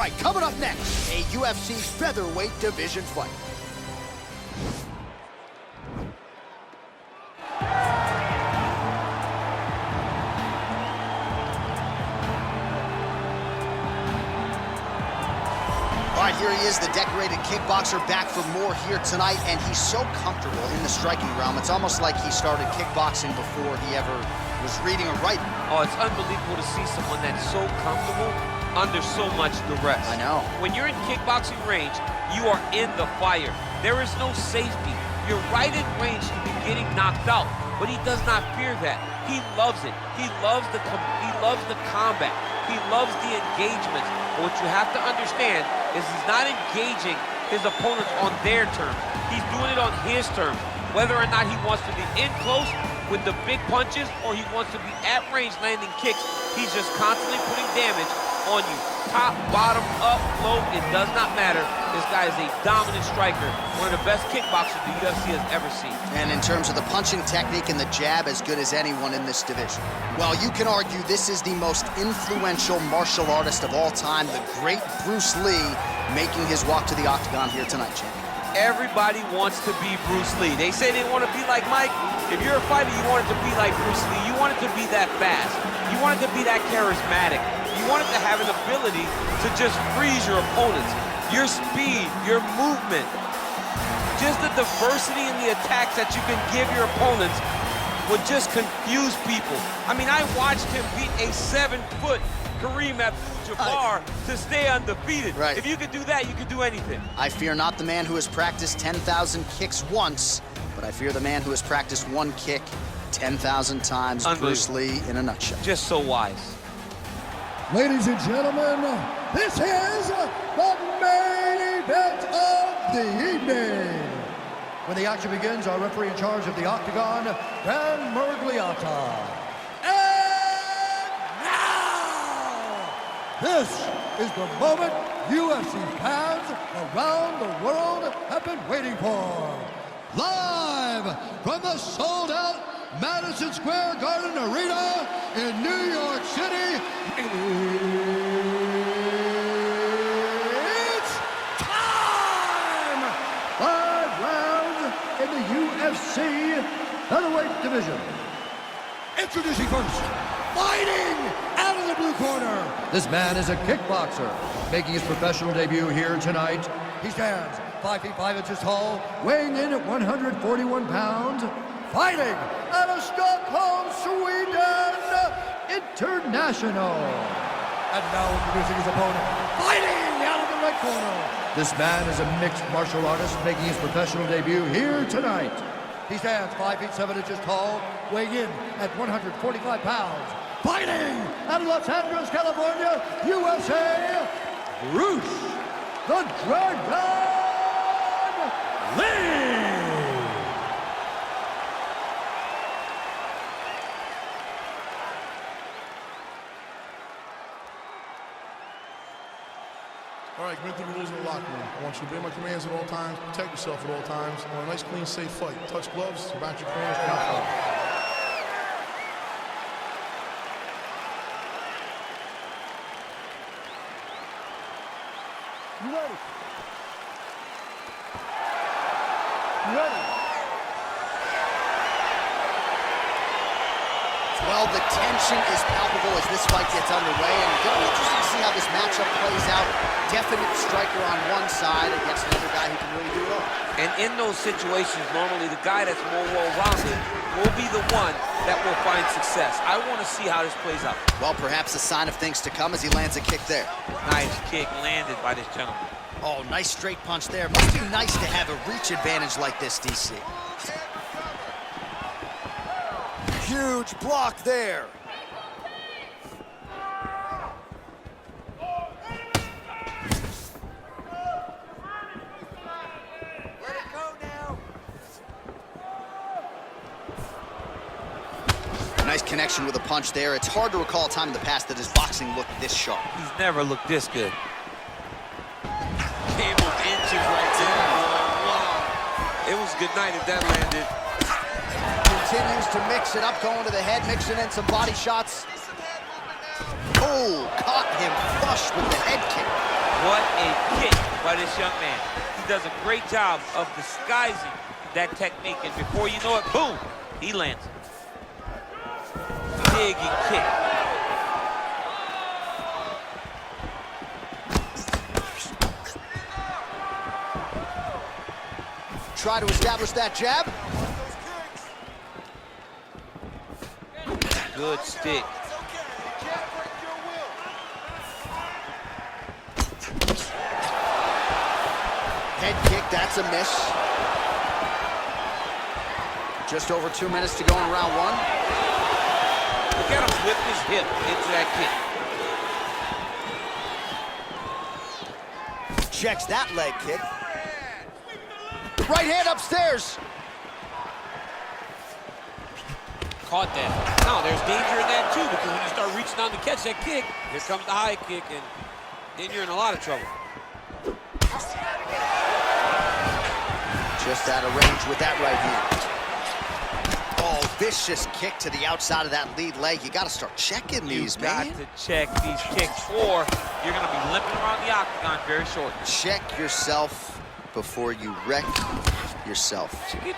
right, coming up next, a UFC featherweight division fight. All right, here he is, the decorated kickboxer, back for more here tonight, and he's so comfortable in the striking realm. It's almost like he started kickboxing before he ever was reading or writing. Oh, it's unbelievable to see someone that's so comfortable under so much duress. I know. When you're in kickboxing range, you are in the fire. There is no safety. You're right in range to be getting knocked out, but he does not fear that. He loves it. He loves the combat. He loves the engagements. But what you have to understand is he's not engaging his opponents on their terms. He's doing it on his terms. Whether or not he wants to be in close with the big punches or he wants to be at range landing kicks, he's just constantly putting damage on you. Top, bottom, up, low, it does not matter. This guy is a dominant striker, one of the best kickboxers the UFC has ever seen. And in terms of the punching technique and the jab, as good as anyone in this division. Well, you can argue this is the most influential martial artist of all time, the great Bruce Lee, making his walk to the octagon here tonight, champ. Everybody wants to be Bruce Lee. They say they want to be like Mike. If you're a fighter, you want it to be like Bruce Lee. You want it to be that fast. You want it to be that charismatic. You want it to have an ability to just freeze your opponents. Your speed, your movement, just the diversity in the attacks that you can give your opponents would just confuse people. I mean, I watched him beat a 7-foot Kareem Abdul-Jabbar to stay undefeated. Right. If you could do that, you could do anything. I fear not the man who has practiced 10,000 kicks once, but I fear the man who has practiced one kick 10,000 times. Bruce Lee in a nutshell. Just so wise. Ladies and gentlemen, this is the main event of the evening. When the action begins, our referee in charge of the octagon, Dan Murgliata. And now, this is the moment UFC fans around the world have been waiting for. Live from the sold-out Madison Square Garden Arena in New York City, it's time! 5 rounds in the UFC featherweight division. Introducing first, fighting out of the blue corner. This man is a kickboxer, making his professional debut here tonight. He stands 5 feet 5 inches tall, weighing in at 141 pounds, fighting out of Stockholm, Sweden, International. And now introducing his opponent, fighting out of the red corner. This man is a mixed martial artist, making his professional debut here tonight. He stands 5 feet 7 inches tall, weighing in at 145 pounds, fighting out of Los Angeles, California, USA, Bruce the Dragon Lee! All right, commit to the rules in the locker room. I want you to obey my commands at all times, protect yourself at all times. I want a nice, clean, safe fight. Touch gloves, back your corners, count out. You ready? You ready? Well, the tension is palpable as this fight gets underway, and it's going to be interesting to see how this matchup plays out. Definite striker on one side against another guy who can really do it all. And in those situations, normally the guy that's more well-rounded will be the one that will find success. I want to see how this plays out. Well, perhaps a sign of things to come as he lands a kick there. Nice kick landed by this gentleman. Oh, nice straight punch there. Must be nice to have a reach advantage like this, DC. Huge block there. Let it go now. Nice connection with a punch there. It's hard to recall a time in the past that his boxing looked this sharp. He's never looked this good. Came with inches right there. Wow. It was good night if that landed. Continues to mix it up, going to the head, mixing in some body shots. Oh, caught him flush with the head kick. What a kick by this young man. He does a great job of disguising that technique, and before you know it, boom, he lands. Big kick. Try to establish that jab. Good stick. Head kick, that's a miss. Just over 2 minutes to go in round one. Look at him whip his hip into that kick. Checks that leg kick. Right hand upstairs. Caught that. Now, there's danger in that too, because when you start reaching down to catch that kick, here comes the high kick, and then you're in a lot of trouble. Just out of range with that right hand. Oh, vicious kick to the outside of that lead leg. You got to start checking these, man. You got to check these kicks, or you're going to be limping around the octagon very shortly. Check yourself before you wreck yourself. Check it.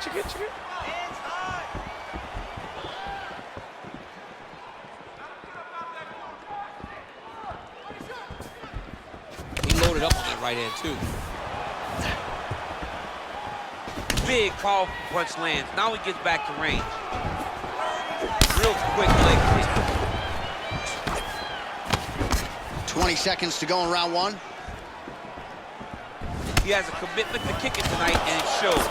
He loaded up on that right hand, too. Big, powerful punch lands. Now he gets back to range. Real quick leg kick. 20 seconds to go in round one. He has a commitment to kicking tonight, and it shows.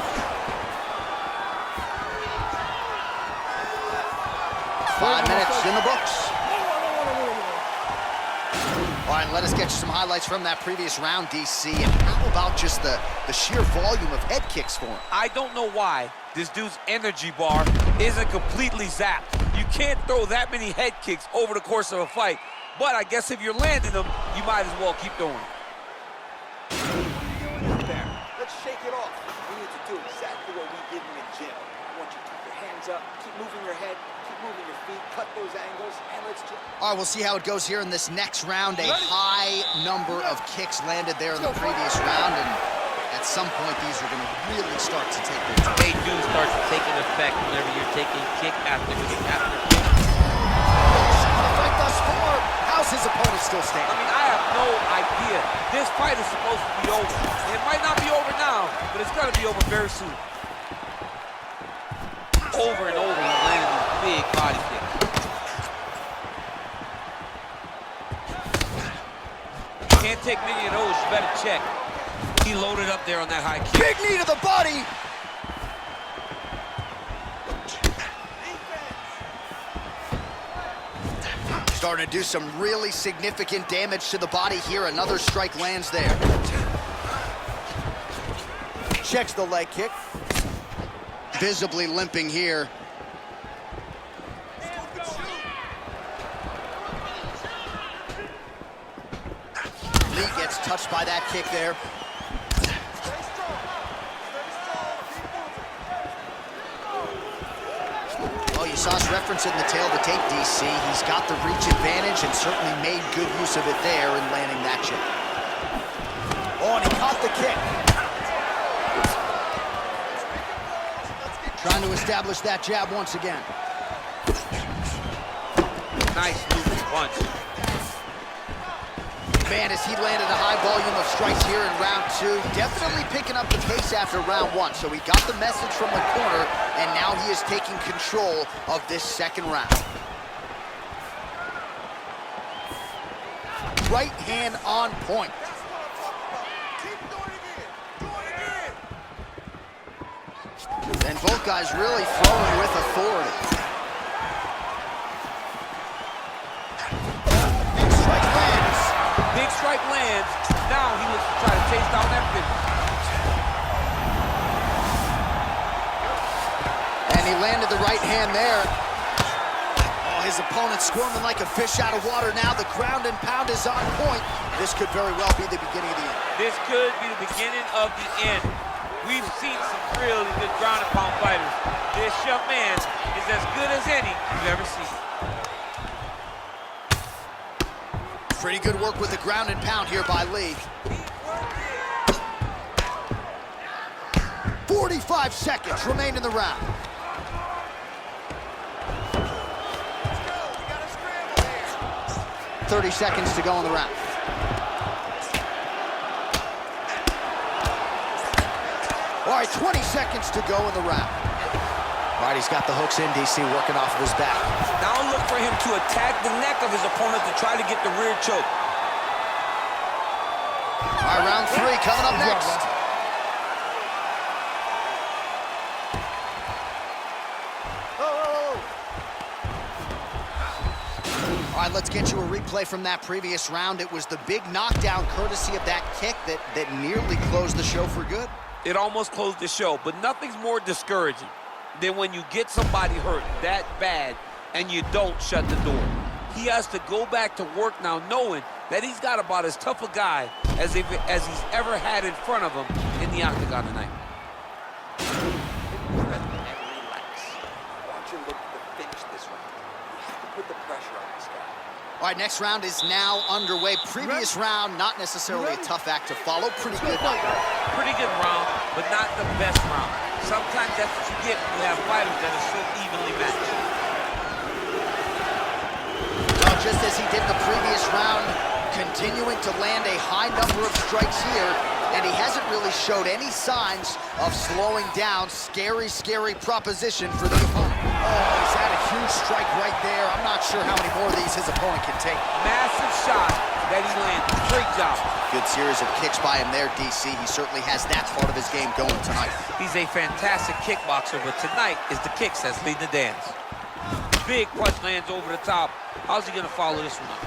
5 minutes in the books. All right, let us get you some highlights from that previous round, DC. And how about just the sheer volume of head kicks for him? I don't know why this dude's energy bar isn't completely zapped. You can't throw that many head kicks over the course of a fight, but I guess if you're landing them, you might as well keep going. Let's shake it off. We need to do exactly what we did in the gym. I want you to keep your hands up, keep moving your head, keep moving your feet, cut those angles, and let's just... All right, we'll see how it goes here in this next round. A high number of kicks landed there in the previous round, and at some point, these are going to really start to take their time. They do start to take an effect whenever you're taking kick after kick after kick. Fight thus far. How's his opponent still I standing? mean, I have no idea. This fight is supposed to be over. It might not be over now, but it's going to be over very soon. Over and over, he's landing these big body kicks. Can't take many of those, you better check. He loaded up there on that high kick. Big knee to the body. Starting to do some really significant damage to the body here. Another strike lands there. Checks the leg kick. Visibly limping here. Lee gets touched by that kick there. Well, you saw us referencing the tail of the tape, DC. He's got the reach advantage and certainly made good use of it there in landing that check. Oh, and he caught the kick. Trying to establish that jab once again. Nice moving punch. Man, as he landed a high volume of strikes here in round two, definitely picking up the pace after round one. So he got the message from the corner, and now he is taking control of this second round. Right hand on point. And both guys really throwing with authority. Big strike lands. Big strike lands. Now he looks to try to chase down that finish. And he landed the right hand there. Oh, his opponent squirming like a fish out of water now. The ground and pound is on point. This could very well be the beginning of the end. This could be the beginning of the end. We've seen some really good ground and pound fighters. This young man is as good as any you've ever seen. Pretty good work with the ground and pound here by Lee. 45 seconds remain in the round. Let's go. We got a scramble here. 30 seconds to go in the round. All right, 20 seconds to go in the round. All right, he's got the hooks in, DC, working off of his back. Now look for him to attack the neck of his opponent to try to get the rear choke. All right, round 3 coming up next. All right, let's get you a replay from that previous round. It was the big knockdown courtesy of that kick that nearly closed the show for good. It almost closed the show, but nothing's more discouraging than when you get somebody hurt that bad and you don't shut the door. He has to go back to work now knowing that he's got about as tough a guy as he's ever had in front of him in the octagon tonight. Watch him look to finish this round. You have to put the pressure on this guy. All right, next round is now underway. Previous round, not necessarily a tough act to follow. Pretty good. Pretty good round, but not the best round. Sometimes that's what you get when you have fighters that are so evenly matched. Well, just as he did the previous round, continuing to land a high number of strikes here, and he hasn't really showed any signs of slowing down. Scary, scary proposition for the opponent. Oh, he's had a huge strike right there. I'm not sure how many more of these his opponent can take. Massive shot that he landed. Great job. Good series of kicks by him there, DC. He certainly has that part of his game going tonight. He's a fantastic kickboxer, but tonight is the kicks that's leading the dance. Big punch lands over the top. How's he going to follow this one up?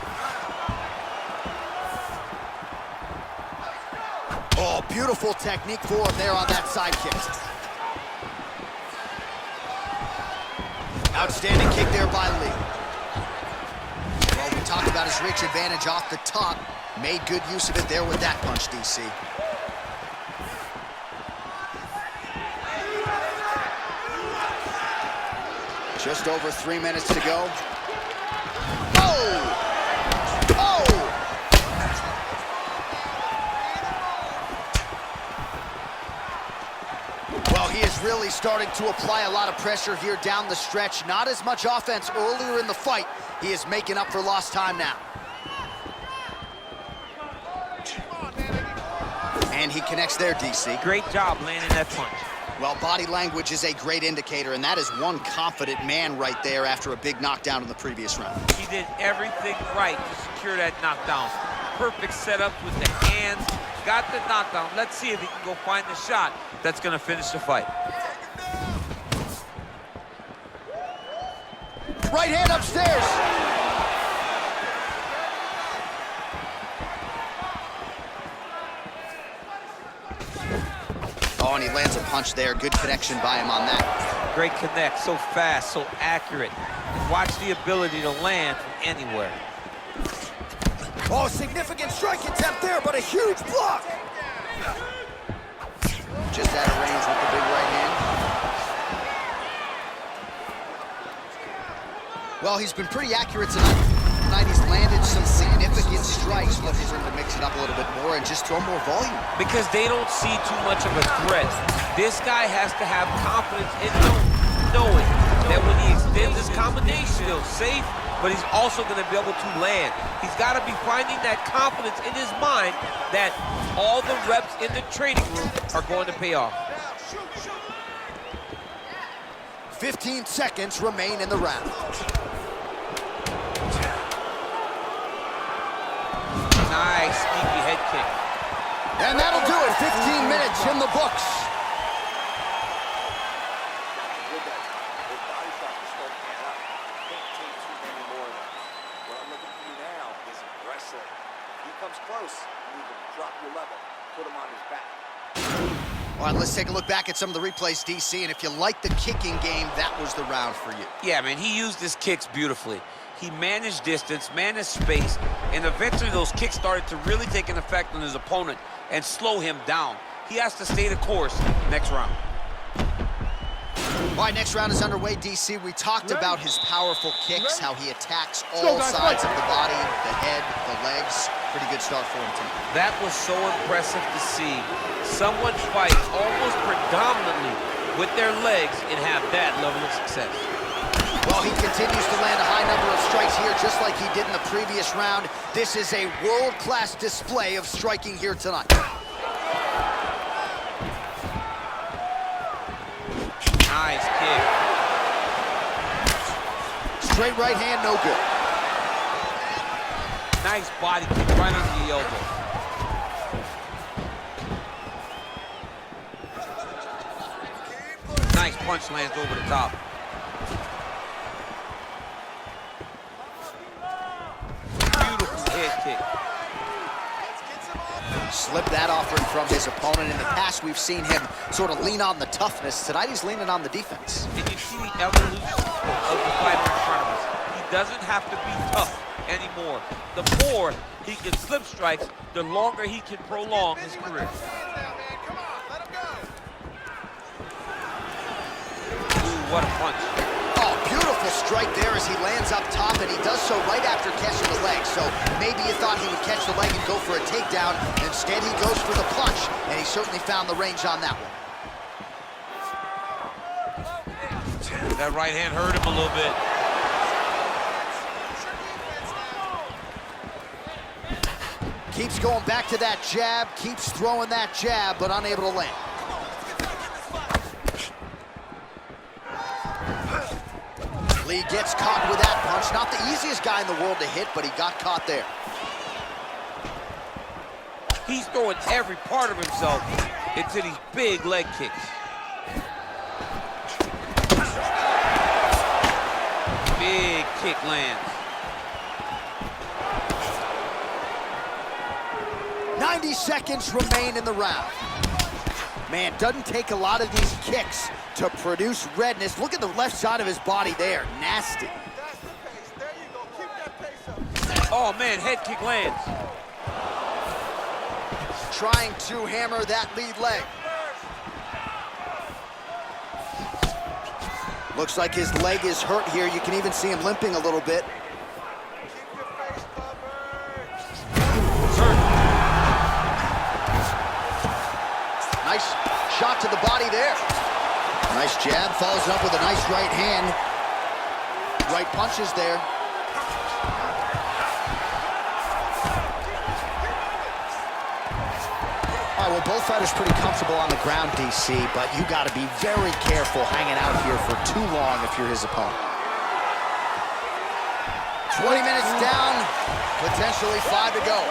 Oh, beautiful technique for him there on that side kick. Outstanding kick there by Lee. Well, we talked about his reach advantage off the top. Made good use of it there with that punch, DC. Just over 3 minutes to go. Oh! Oh! Well, he is really starting to apply a lot of pressure here down the stretch. Not as much offense earlier in the fight. He is making up for lost time now. And he connects there, DC. Great job landing that punch. Well, body language is a great indicator, and that is one confident man right there after a big knockdown in the previous round. He did everything right to secure that knockdown. Perfect setup with the hands. Got the knockdown. Let's see if he can go find the shot that's going to finish the fight. Right hand upstairs. Oh, and he lands a punch there. Good connection by him on that. Great connect. So fast, so accurate. Watch the ability to land from anywhere. Oh, significant strike attempt there, but a huge block. Just out of range with the big right hand. Well, he's been pretty accurate tonight. He's landed some significant strikes, looking for him to mix it up a little bit more and just throw more volume. Because they don't see too much of a threat. This guy has to have confidence in knowing that when he extends his combination, he's safe, but he's also going to be able to land. He's got to be finding that confidence in his mind that all the reps in the training room are going to pay off. 15 seconds remain in the round. Nice, sneaky head kick. And that'll do it. 15 minutes in the books. All right, let's take a look back at some of the replays, DC, and if you like the kicking game, that was the round for you. Yeah, man, he used his kicks beautifully. He managed distance, managed space, and eventually those kicks started to really take an effect on his opponent and slow him down. He has to stay the course next round. All right, next round is underway, DC. We talked about his powerful kicks, how he attacks all sides of the body, the head, the legs. Pretty good start for him tonight. That was so impressive to see. Someone fight almost predominantly with their legs and have that level of success. Well, he continues to land a high number of strikes here, just like he did in the previous round. This is a world-class display of striking here tonight. Nice kick. Straight right hand, no good. Nice body kick right under the elbow. Nice punch lands over the top. Beautiful head kick. Slipped that offering from his opponent. In the past, we've seen him sort of lean on the toughness. Tonight, he's leaning on the defense. And you see the evolution of the fighter in front of us. He doesn't have to be tough anymore. The more he can slip strikes, the longer he can prolong his career. Ooh, what a punch. Oh, beautiful strike there as he lands up top, and he does so right after catching the leg. So maybe you thought he would catch the leg and go for a takedown. Instead, he goes for the punch, and he certainly found the range on that one. That right hand hurt him a little bit. Keeps going back to that jab, keeps throwing that jab, but unable to land. Lee gets caught with that punch. Not the easiest guy in the world to hit, but he got caught there. He's throwing every part of himself into these big leg kicks. Big kick lands. 90 seconds remain in the round. Man, doesn't take a lot of these kicks to produce redness. Look at the left side of his body there. Nasty. That's the pace. There you go. Keep that pace up. Oh, man, head kick lands. Trying to hammer that lead leg. Looks like his leg is hurt here. You can even see him limping a little bit. Keep your face covered. It's hurt. Nice shot to the body there. Nice jab, follows up with a nice right hand. Right punches there. All right, well, both fighters pretty comfortable on the ground, DC, but you got to be very careful hanging out here for too long if you're his opponent. 20 minutes down, potentially 5 to go.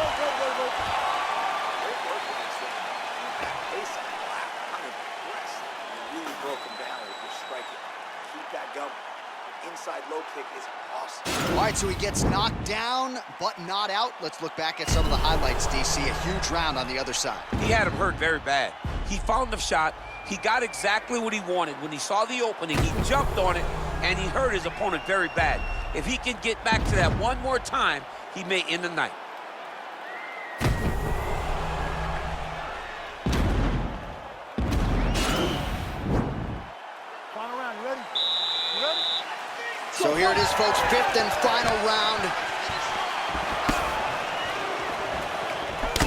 Inside low kick is awesome. All right, so he gets knocked down, but not out. Let's look back at some of the highlights, DC. A huge round on the other side. He had him hurt very bad. He found the shot. He got exactly what he wanted. When he saw the opening, he jumped on it, and he hurt his opponent very bad. If he can get back to that one more time, he may end the night. Final round, you ready? You ready? So here it is, folks, 5th and final round.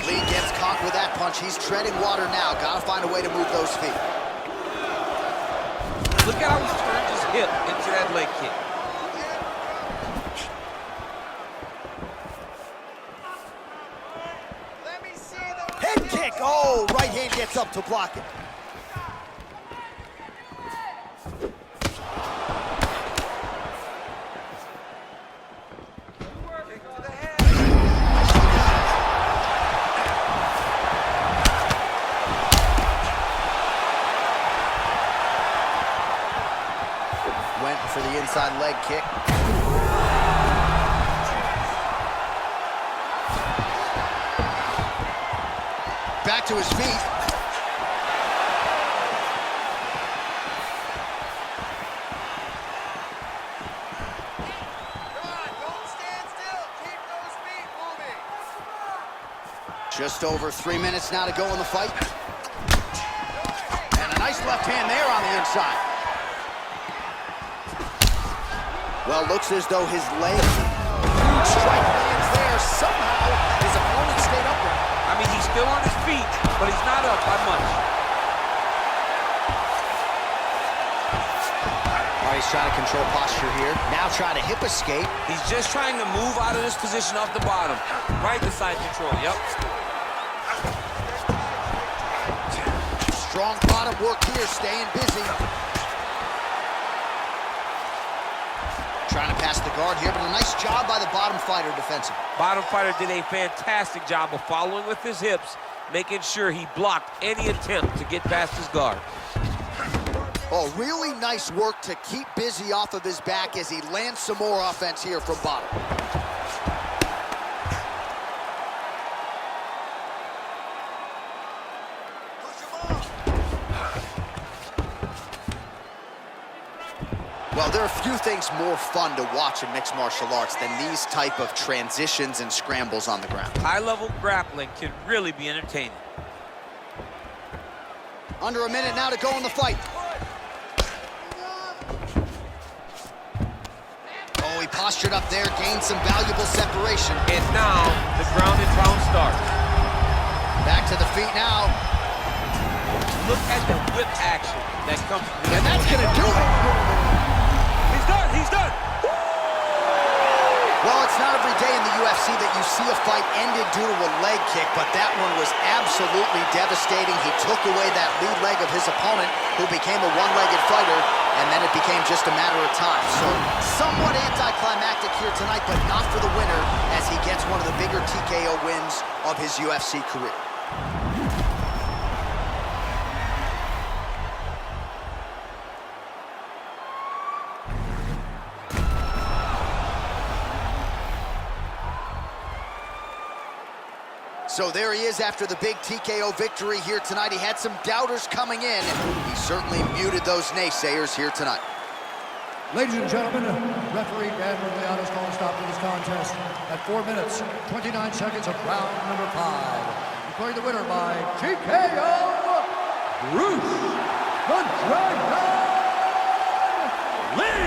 Lee gets caught with that punch. He's treading water now. Gotta find a way to move those feet. Look at how he turned his hip into that leg kick. Let me see the Head kick. Oh, right hand gets up to block it. Went for the inside leg kick. Back to his feet. Don't stand still. Keep those feet moving. Just over 3 minutes now to go in the fight. And a nice left hand there on the inside. Well, looks as though his leg, huge strike lands there. Somehow, his opponent stayed upright. I mean, he's still on his feet, but he's not up by much. All right, he's trying to control posture here. Now trying to hip escape. He's just trying to move out of this position off the bottom. Right to side control, yep. Strong bottom work here, staying busy. Trying to pass the guard here, but a nice job by the bottom fighter defensively. Bottom fighter did a fantastic job of following with his hips, making sure he blocked any attempt to get past his guard. Oh, really nice work to keep busy off of his back as he lands some more offense here from bottom. Well, there are few things more fun to watch in mixed martial arts than these type of transitions and scrambles on the ground. High-level grappling can really be entertaining. Under a minute now to go in the fight. Oh, he postured up there, gained some valuable separation. And now, the ground and pound starts. Back to the feet now. Look at the whip action that comes from And that's gonna do it. He's done! Well, it's not every day in the UFC that you see a fight ended due to a leg kick, but that one was absolutely devastating. He took away that lead leg of his opponent, who became a one-legged fighter, and then it became just a matter of time. So, somewhat anticlimactic here tonight, but not for the winner, as he gets one of the bigger TKO wins of his UFC career. So there he is after the big TKO victory here tonight. He had some doubters coming in, and he certainly muted those naysayers here tonight. Ladies and gentlemen, referee Dan Murgliano's calling stop to this contest at 4 minutes, 29 seconds of round number 5. Declaring the winner by TKO, Bruce the Dragon Lee!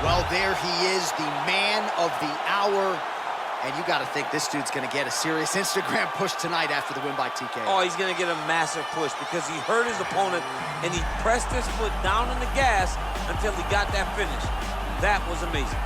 Well, there he is, the man of the hour. And you got to think this dude's going to get a serious Instagram push tonight after the win by TKO. Oh, he's going to get a massive push because he hurt his opponent and he pressed his foot down on the gas until he got that finish. That was amazing.